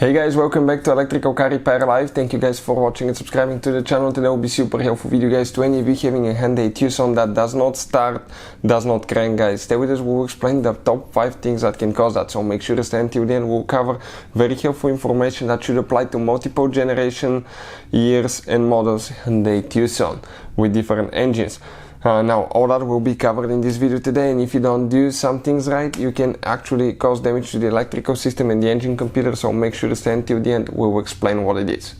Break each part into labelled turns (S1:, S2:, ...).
S1: Hey guys, welcome back to Electrical Car Repair Live. Thank you guys for watching and subscribing to the channel. Today will be super helpful video guys to any of you having a Hyundai Tucson that does not start, does not crank guys. Stay with us, we'll explain the top 5 things that can cause that, so make sure to stay until the end. We'll cover very helpful information that should apply to multiple generation, years and models Hyundai Tucson with different engines. Now all that will be covered in this video today, and if you don't do some things right, you can actually cause damage to the electrical system and the engine computer, so make sure to stay until the end. We will explain what it is.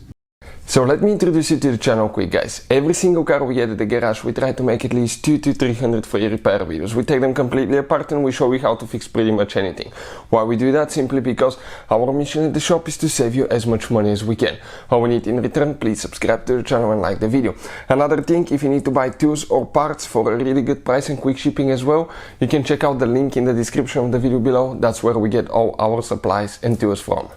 S1: So let me introduce you to the channel quick guys. Every single car we get at the garage, we try to make at least 200 to 300 free repair videos. We take them completely apart and we show you how to fix pretty much anything. Why we do that? Simply because our mission at the shop is to save you as much money as we can. All we need in return, please subscribe to the channel and like the video. Another thing, if you need to buy tools or parts for a really good price and quick shipping as well, you can check out the link in the description of the video below. That's where we get all our supplies and tools from.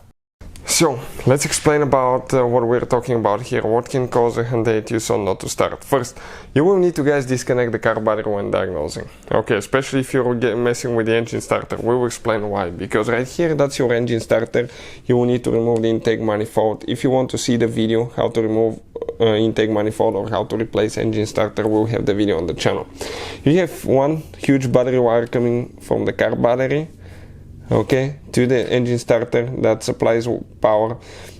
S1: So, let's explain about what we're talking about here. What can cause a Hyundai Tucson not to start? First, you will need to guys disconnect the car battery when diagnosing. Okay, especially if you're messing with the engine starter. We will explain why. Because right here, that's your engine starter. You will need to remove the intake manifold. If you want to see the video how to remove intake manifold or how to replace engine starter, we'll have the video on the channel. You have one huge battery wire coming from the car battery, okay, to the engine starter that supplies power,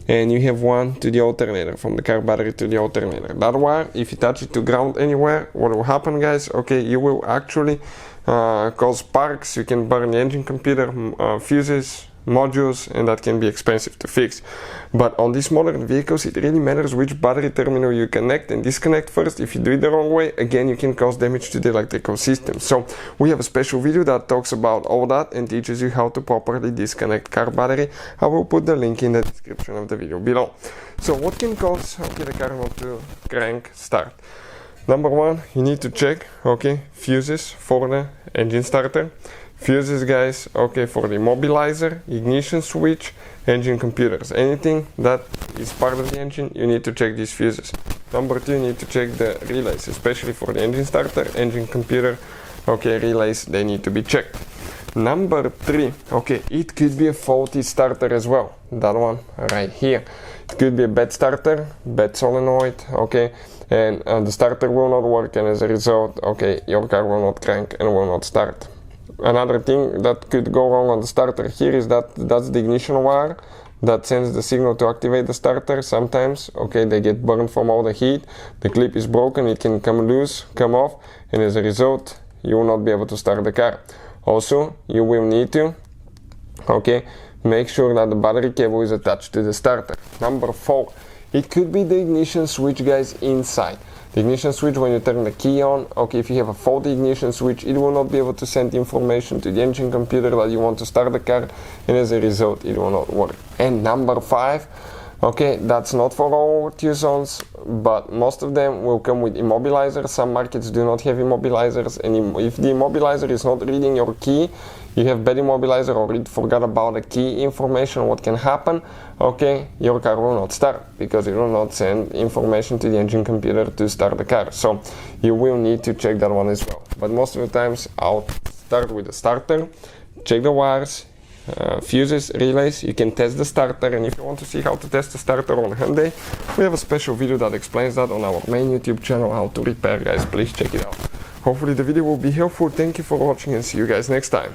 S1: and you have one to the alternator, from the car battery to the alternator. That wire, if you touch it to ground anywhere, what will happen guys? Okay, you will actually cause sparks. You can burn the engine computer, fuses, modules, and that can be expensive to fix. But on these modern vehicles, it really matters which battery terminal you connect and disconnect first. If you do it the wrong way, again, you can cause damage to the electrical system. So we have a special video that talks about all that and teaches you how to properly disconnect car battery. I will put the link in the description of the video below. So what can cause the car not to crank, start? Number one, you need to check fuses for the engine starter. Fuses guys, for the immobilizer, ignition switch, engine computers. Anything that is part of the engine, you need to check these fuses. Number two, you need to check the relays, especially for the engine starter, engine computer, relays, they need to be checked. Number three, it could be a faulty starter as well. That one right here. It could be a bad starter, bad solenoid, and the starter will not work, and as a result, your car will not crank and will not start. Another thing that could go wrong on the starter here is that's the ignition wire that sends the signal to activate the starter. Sometimes, they get burned from all the heat, the clip is broken, it can come loose, come off, and as a result, you will not be able to start the car. Also, you will need to, make sure that the battery cable is attached to the starter. Number four, it could be the ignition switch guys inside. The ignition switch, when you turn the key on, if you have a faulty ignition switch, it will not be able to send information to the engine computer that you want to start the car, and as a result, it will not work. And number five, that's not for all Tucsons, but most of them will come with immobilizers. Some markets do not have immobilizers, and if the immobilizer is not reading your key, you have bad immobilizer or it forgot about the key information, what can happen? Your car will not start because it will not send information to the engine computer to start the car. So you will need to check that one as well. But most of the times I'll start with the starter, check the wires, fuses, relays. You can test the starter, and if you want to see how to test the starter on Hyundai, we have a special video that explains that on our main YouTube channel, how to repair guys. Please check it out. Hopefully the video will be helpful. Thank you for watching and see you guys next time.